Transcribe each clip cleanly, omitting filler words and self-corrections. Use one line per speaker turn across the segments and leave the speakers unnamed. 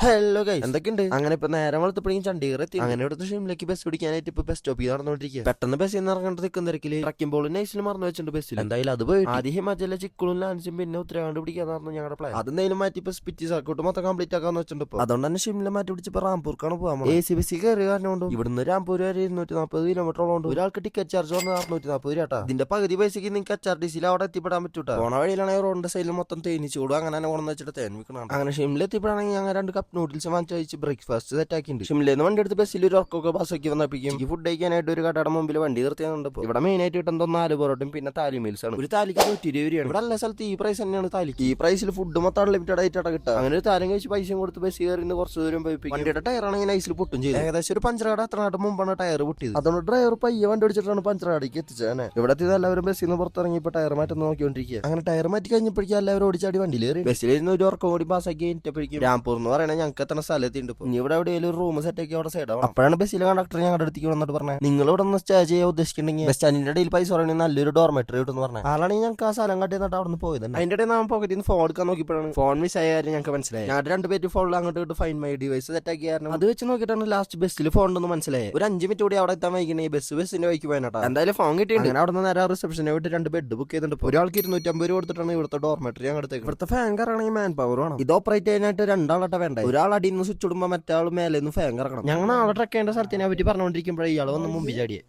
Hello guys, എന്തൊക്കെയുണ്ട്? അങ്ങനെ ഇപ്പൊ നേരം വളർത്തപ്പോഴേക്കും ചണ്ഡീഗഡ് എത്തി. അങ്ങനെ ഇവിടുത്തെ ഷിംലേക്ക് ബസ് പിടിക്കാനായിട്ട് ഇപ്പൊ ബസ് സ്റ്റോപ്പിൽ നടന്നുകൊണ്ടിരിക്കുക. പെട്ടെന്ന് ബസ്സിൽ നിന്ന് ഇറങ്ങേണ്ട നിൽക്കുന്ന തിരക്കില് ട്രക്കിംഗ് ബോൾ നൈസിൽ മറന്നു വെച്ചിട്ടുണ്ട് ബസ്സിൽ. എന്തായാലും അത് പോയി ആദ്യം ഹിമാചലിലെ ചിക്കുളും ലാൻസും പിന്നെ ഉത്തരാഖണ്ഡ് പിടിക്കാന്നായിരുന്നു ഞങ്ങളുടെ പ്ലാൻ. അതെന്തായാലും മാറ്റി ഇപ്പൊ സ്പിറ്റി സർക്യൂട്ട് മൊത്തം കംപ്ലീറ്റ് ആക്കാന്ന് വെച്ചിട്ടുണ്ട്. അതുകൊണ്ട് തന്നെ ഷിംല മാറ്റി പിടിച്ചപ്പോ റാംപൂർക്കാണ് പോകാൻ AC ബസ്സിൽ കയറി കാരണമുണ്ട്. ഇവിടുന്ന് രാംപൂർ വരെ 240 കിലോമീറ്ററോളം. ഒരാൾക്ക് ടിക്കറ്റ് ചാർജ് വന്ന് 640 രൂപ. ഇതിന്റെ പകുതി പൈസക്ക് നിങ്ങൾക്ക് HRTC അവിടെ എത്തിപ്പെടാൻ പറ്റൂട്ടാ. പോണ വഴിയിലാണെങ്കിൽ റോഡിന്റെ സൈഡിൽ മൊത്തം തേനിച്ചൂടും അങ്ങനെ തന്നെ കൊണ്ടു വെച്ചിട്ട് തേൻ വിൽക്കണം. അങ്ങനെ ഷിംല എത്തിപ്പെടാണെങ്കിൽ ഞങ്ങൾ 2 കപ്പ് നൂഡിൽസ് വാങ്ങിച്ചു ബ്രേക്ക്ഫാസ്റ്റ് സെറ്റ് ആക്കിയിട്ടുണ്ട്. ഷിംലയിൽ വണ്ടി എടുത്ത് ബസ്സിൽ ഒരു ഉറക്കൊക്കെ ബസ്സൊക്കെ വന്നപ്പിക്കും. ഫുഡ് കഴിക്കാനായിട്ട് ഒരു കടയുടെ മുമ്പിൽ വണ്ടി നിർത്തിയാണുണ്ട്. ഇവിടെ മെയിൻ ആയിട്ട് കിട്ടുന്ന 4 പൊറോട്ടും പിന്നെ താലി മീൽസ് ആണ്. ഒരു താലിക്ക് 120 രൂപയാണ്. ഇവിടെ എല്ലാ സ്ഥലത്ത് ഈ പ്രൈസ് തന്നെയാണ് താലിക്ക്. ഈ പ്രൈസിൽ ഫുഡ് മൊത്തം അൺലിമിറ്റഡ് ആയിട്ടാണ് കിട്ടുക. അങ്ങനെ ഒരു താരം കഴിച്ച് പൈസയും കൊടുത്ത് ബസ് കയറി കുറച്ച് ദൂരം പോയി വണ്ടിയുടെ ടയറാണെങ്കിൽ നൈസിൽ പൊട്ടും ചെയ്തു. ഏകദേശം ഒരു പഞ്ചർ കട എത്ര നാട്ട് മുമ്പാണ് ടയർ പൊട്ടിയത്. അതുകൊണ്ട് ഡ്രൈവർ പയ്യെ വണ്ടി ഓടിച്ചിട്ടാണ് പഞ്ചർ കടയ്ക്ക് എത്തിച്ചത്. ഇവിടെ എത്തിയത് എല്ലാവരും ബസ്സിൽ നിന്ന് പുറത്തിറങ്ങിയപ്പോൾ ടയർ മാറ്റം നോക്കിക്കൊണ്ടിരിക്കുക. അങ്ങനെ ടയർ മാറ്റി കഴിഞ്ഞപ്പോഴേക്കും എല്ലാവരും ഓടിച്ചാടി വണ്ടിയിൽ കയറി. ബസ്സിലിരുന്ന് ഒരു ഉറക്കം കൂടി പാസ്സാക്കി കഴിഞ്ഞപ്പോഴേക്കും രാംപൂർ എന്ന് പറയുന്നത് ഞങ്ങൾക്ക് എത്ര സ്ഥലത്തുണ്ട്. ഇനി ഇവിടെ എവിടെയെങ്കിലും ഒരു റൂം സെറ്റ് ആക്കി അവിടെ സൈഡാണ്. അപ്പോഴാണ് ബസ്സിലെ കണ്ടക്ടർ ഞങ്ങളുടെ അടുത്തേക്ക് വന്നിട്ട് പറഞ്ഞത്, നിങ്ങൾ ഇവിടെ ഒന്ന് സ്റ്റേ ചെയ്യാൻ ഉദ്ദേശിക്കുന്നുണ്ടെങ്കിൽ ബസ് സ്റ്റാൻഡിന്റെ ഇടയിൽ പൈസ പറയണമെങ്കിൽ നല്ലൊരു ഡോർമെറ്ററി കിട്ടും പറഞ്ഞത്. ആളാണെങ്കിൽ ഞങ്ങൾക്ക് ആ സ്ഥലം കാട്ടി എന്നിട്ട് അവിടെ നിന്ന് പോയത്. അതിന്റെ ഇടയിൽ നമ്മൾ പോക്കറ്റിൽ നിന്ന് ഫോൺ എടുക്കാൻ നോക്കിയപ്പോഴാണ് ഫോൺ മിസ് ആയ കാര്യം ഞങ്ങൾക്ക് മനസ്സിലായി. ഞങ്ങളുടെ 2 പേര് ഫോണിൽ അങ്ങോട്ട് ഇട്ട് ഫൈൻ മൈ ഡിവൈസ് സെറ്റ് ആക്കി കാരണം അത് വെച്ച് നോക്കിയിട്ടാണ് ലാസ്റ്റ് ബസ്സിൽ ഫോൺ ഉണ്ടെന്ന് മനസ്സിലായി. ഒരു 5 മിനിറ്റ് കൂടി അവിടെ എത്താൻ വൈകണേ ബസ്സിന്റെ വഴിക്ക് പോയനാട്ടാ. എന്തായാലും ഫോൺ കിട്ടിയിട്ടുണ്ട്. അങ്ങനെ അവിടെ നിന്ന് നേരെ റിസപ്ഷനെ വിട്ട് 2 ബെഡ് ബുക്ക് ചെയ്തിട്ടുണ്ട്. ഒരാൾക്ക് 250 രൂപ കൊടുത്തിട്ടാണ് ഇവിടുത്തെ ഡോർമെറ്ററി ഞങ്ങളുടെ അടുത്തേക്ക്. ഇവിടുത്തെ ഫാൻ കറങ്ങണമെങ്കിൽ മാൻ പവർ വേണം. ഇത് ഓപ്പറേറ്റ് ചെയ്യാനായിട്ട് 2 ആളായിട്ട് വേണ്ട. ഒരാൾ അടിയിൽ നിന്ന് സ്വിച്ച് ഇടുമ്പോൾ മറ്റാൾ മേലെ നിന്ന് ഫാൻ കറക്കണം. ഞങ്ങൾ നാളെ ട്രക്ക് ചെയ്യേണ്ട സ്ഥലത്തിനെ പറ്റി പറഞ്ഞുകൊണ്ടിരിക്കുമ്പോഴേ ഇയാൾ വന്ന് മുമ്പിൽ ചാടിയെ.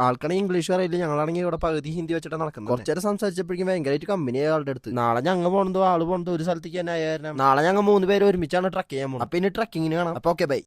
ആൾക്കാണെങ്കിൽ ഇംഗ്ലീഷ് അറിയില്ല. ഞങ്ങളാണെങ്കിൽ ഇവിടെ പകുതി ഹിന്ദി വെച്ചിട്ട് നടക്കുന്നത്. കുറച്ചേരം സംസാരിച്ചപ്പോഴേക്കും ഭയങ്കരമായിട്ട് കമ്പനി ആളുടെ അടുത്ത്. നാളെ ഞങ്ങൾ പോകുന്നത് ആള് പോകുന്നത് ഒരു സ്ഥലത്തേക്ക് തന്നെ ആയിരുന്നു. നാളെ ഞങ്ങൾ 3 പേര് ഒരുമിച്ചാണ് ട്രക്ക് ചെയ്യാൻ പോകുന്നത്. അപ്പൊ ഇനി ട്രക്കിങ്ങിന് കാണാം. അപ്പൊ ഓക്കെ ബൈ.